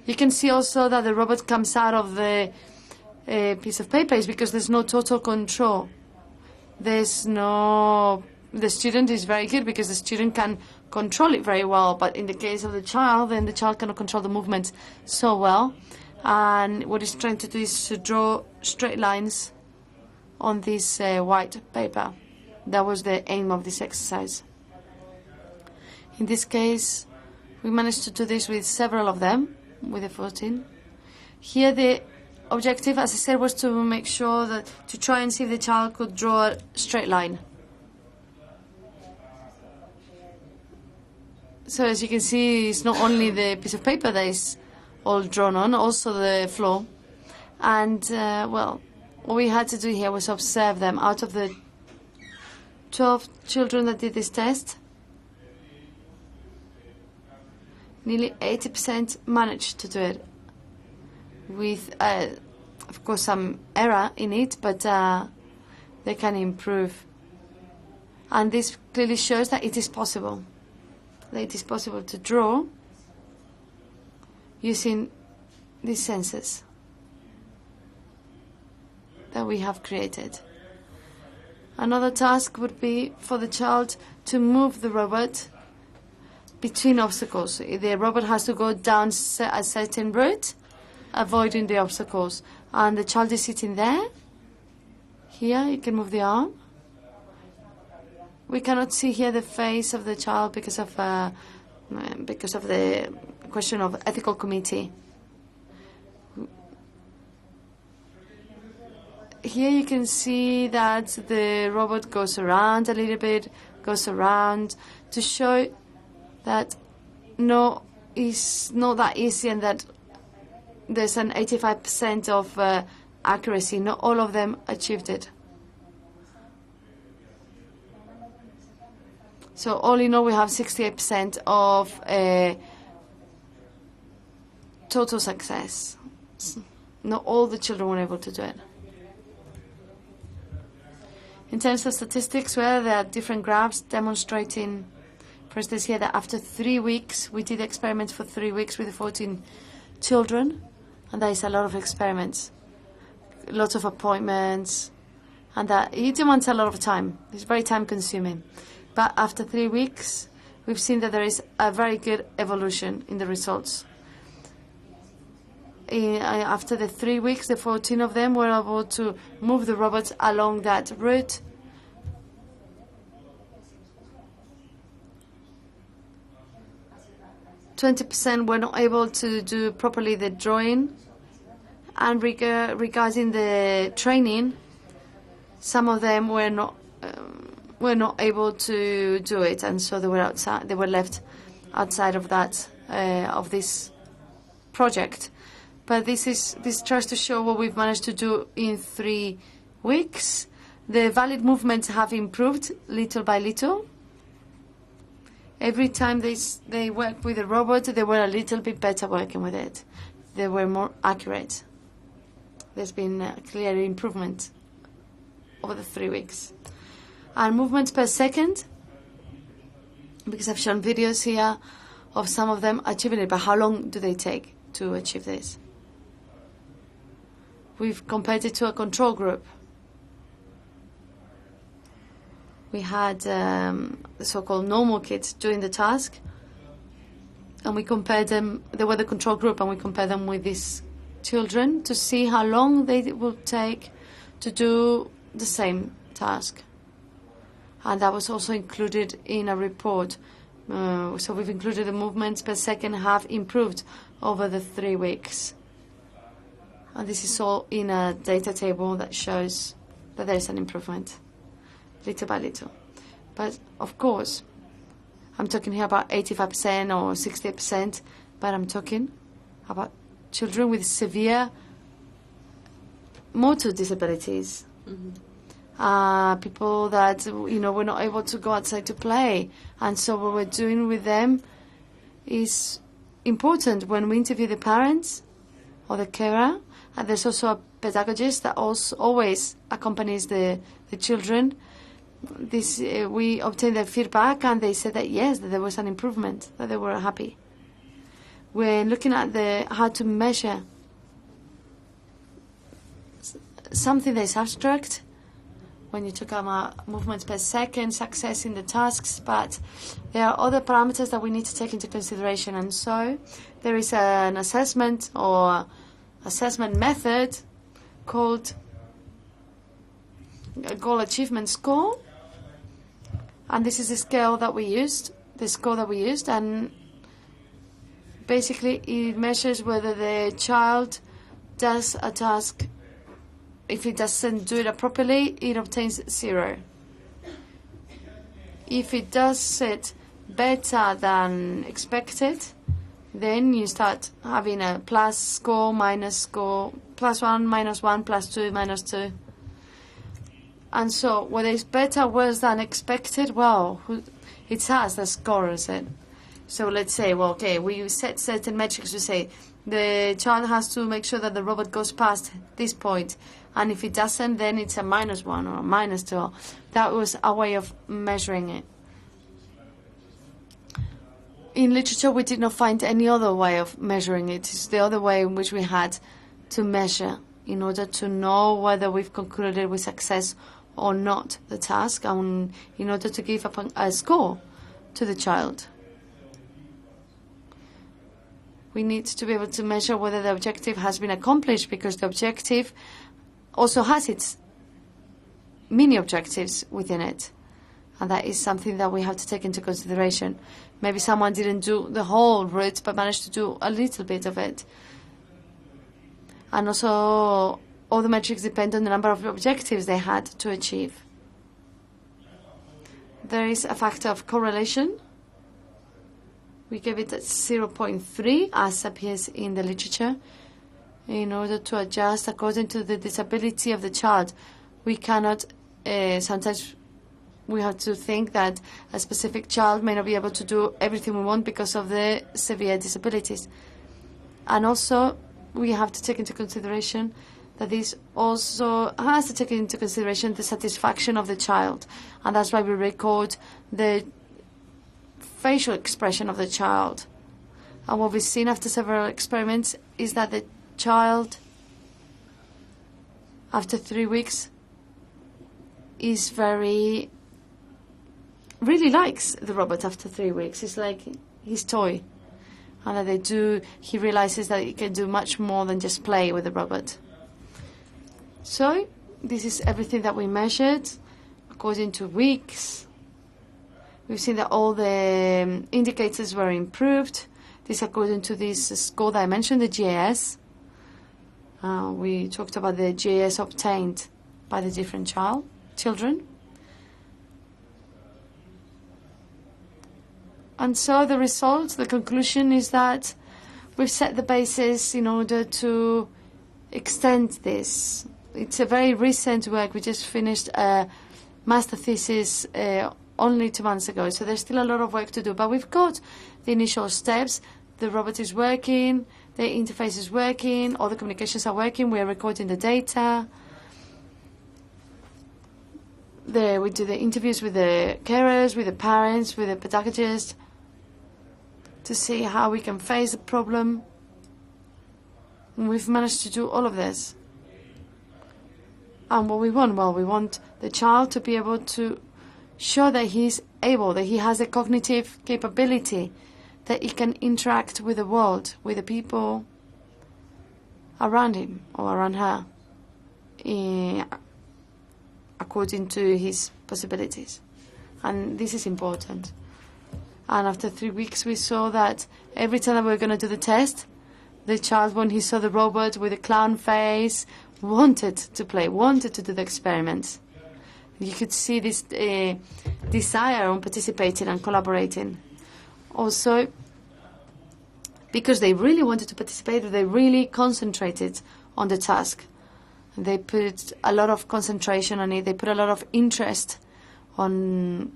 You can see also that the robot comes out of the piece of paper is because there's no total control. The student is very good because the student can control it very well, but in the case of the child, then the child cannot control the movement so well. And what he's trying to do is to draw straight lines on this white paper. That was the aim of this exercise. In this case, we managed to do this with several of them, with the 14. Here the objective, as I said, was to make sure that, to try and see if the child could draw a straight line. So as you can see, it's not only the piece of paper that is all drawn on, also the floor. And, well, what we had to do here was observe them. Out of the 12 children that did this test, nearly 80% managed to do it with, of course, some error in it, but they can improve. And this clearly shows that it is possible. That it is possible to draw using these sensors that we have created. Another task would be for the child to move the robot between obstacles. The robot has to go down a certain route, avoiding the obstacles. And the child is sitting there. Here, you can move the arm. We cannot see here the face of the child because of the question of ethical committee. Here you can see that the robot goes around a little bit, goes around to show that no, it's not that easy and that there's an 85% of accuracy. Not all of them achieved it. So all in all, we have 68% of total success. Not all the children were able to do it. In terms of statistics, well, there are different graphs demonstrating, for instance, here that after 3 weeks, we did experiments for 3 weeks with the 14 children, and that is a lot of experiments, lots of appointments, and that it demands a lot of time. It's very time-consuming. But after 3 weeks, we've seen that there is a very good evolution in the results. After the 3 weeks, the 14 of them were able to move the robots along that route. %20 were not able to do properly the drawing. And regarding the training, some of them were not able to do it, and so they were outside. They were left outside of that of this project. But this tries to show what we've managed to do in 3 weeks. The valid movements have improved little by little. Every time they worked with the robot, they were a little bit better working with it. They were more accurate. There's been a clear improvement over the 3 weeks. And movements per second, because I've shown videos here of some of them achieving it, but how long do they take to achieve this? We've compared it to a control group. We had the so-called normal kids doing the task, and we compared them. They were the control group, and we compared them with these children to see how long they would take to do the same task. And that was also included in a report. So we've included the movements per second have improved over the 3 weeks. And this is all in a data table that shows that there's an improvement, little by little. But of course, I'm talking here about 85% or 60%, but I'm talking about children with severe motor disabilities. Mm-hmm. People that, were not able to go outside to play. And so what we're doing with them is important. When we interview the parents or the carer, and there's also a pedagogist that also always accompanies the children, we obtained their feedback, and they said that yes, that there was an improvement, that they were happy. when looking at how to measure something that is abstract, when you talk about movements per second, success in the tasks, but there are other parameters that we need to take into consideration. And so there is an assessment or assessment method called a goal achievement score. And this is the scale that we used, the score that we used, and basically it measures whether the child does a task. If it doesn't do it properly, it obtains 0. If it does it better than expected, then you start having a plus score, minus score, +1, -1, +2, -2. And so whether it's better or worse than expected, well, it's us that scores it. So let's say, well, okay, we set certain metrics. We say the child has to make sure that the robot goes past this point. And if it doesn't, then it's a -1 or a -2. That was a way of measuring it. In literature, we did not find any other way of measuring it. It's the other way in which we had to measure in order to know whether we've concluded with success or not the task, and in order to give a score to the child. We need to be able to measure whether the objective has been accomplished, because the objective also has its mini objectives within it. And that is something that we have to take into consideration. Maybe someone didn't do the whole route, but managed to do a little bit of it. And also, all the metrics depend on the number of objectives they had to achieve. There is a factor of correlation. We gave it at 0.3, as appears in the literature, in order to adjust according to the disability of the child. We cannot, sometimes we have to think that a specific child may not be able to do everything we want because of the severe disabilities. And also, we have to take into consideration that this also has to take into consideration the satisfaction of the child. And that's why we record the facial expression of the child. And what we've seen after several experiments is that the child, after 3 weeks, is really likes the robot after 3 weeks. It's like his toy. And that he realizes that he can do much more than just play with the robot. So, this is everything that we measured according to weeks. We've seen that all the indicators were improved. This according to this score that I mentioned, the GAS. We talked about the GAS obtained by the different children. And so the result, the conclusion is that we've set the basis in order to extend this. It's a very recent work. We just finished a master thesis only 2 months ago, so there's still a lot of work to do. But we've got the initial steps. The robot is working, the interface is working, all the communications are working, we are recording the data. We do the interviews with the carers, with the parents, with the pedagogists, to see how we can face the problem. And we've managed to do all of this. And what we want? Well, we want the child to be able to show that he's able, that he has a cognitive capability, that he can interact with the world, with the people around him or around her, according to his possibilities. And this is important. And after 3 weeks, we saw that every time that we were going to do the test, the child, when he saw the robot with a clown face, wanted to play, wanted to do the experiments. You could see this desire on participating and collaborating. Also, because they really wanted to participate, they really concentrated on the task. They put a lot of concentration on it. They put a lot of interest on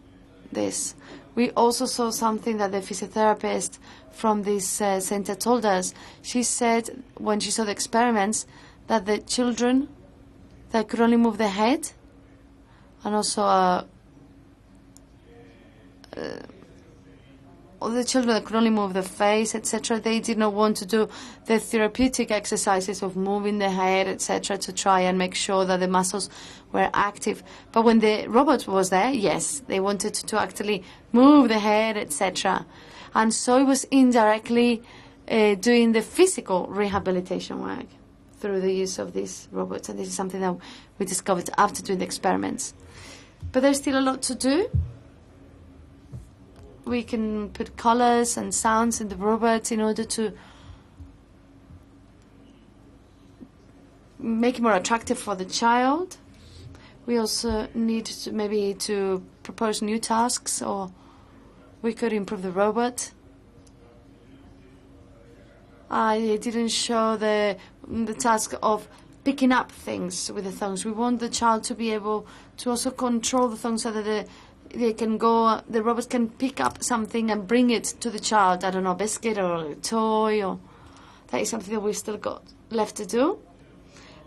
this. We also saw something that the physiotherapist from this center told us. She said when she saw the experiments that the children that could only move their head and also all the children that could only move the face, etc., they did not want to do the therapeutic exercises of moving the head, etc., to try and make sure that the muscles were active. But when the robot was there, yes, they wanted to actually move the head, etc. And so it was indirectly doing the physical rehabilitation work through the use of these robots. And this is something that we discovered after doing the experiments. But there's still a lot to do. We can put colors and sounds in the robots in order to make it more attractive for the child. We also need to maybe to propose new tasks, or we could improve the robot. I didn't show the task of picking up things with the thumbs. We want the child to be able to also control the thumbs so that the robots can pick up something and bring it to the child. I don't know, a biscuit or a toy, or that is something that we've still got left to do.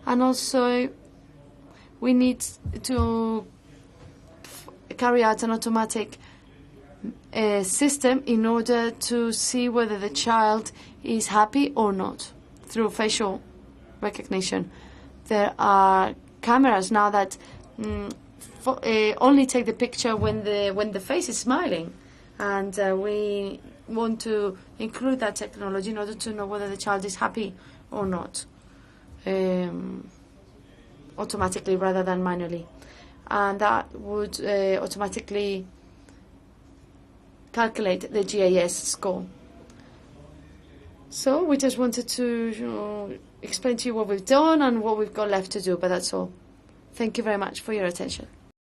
And also, we need to carry out an automatic system in order to see whether the child is happy or not through facial recognition. There are cameras now that only take the picture when the face is smiling, and we want to include that technology in order to know whether the child is happy or not, automatically rather than manually, and that would automatically calculate the GIS score. So we just wanted to explain to you what we've done and what we've got left to do, but that's all. Thank you very much for your attention.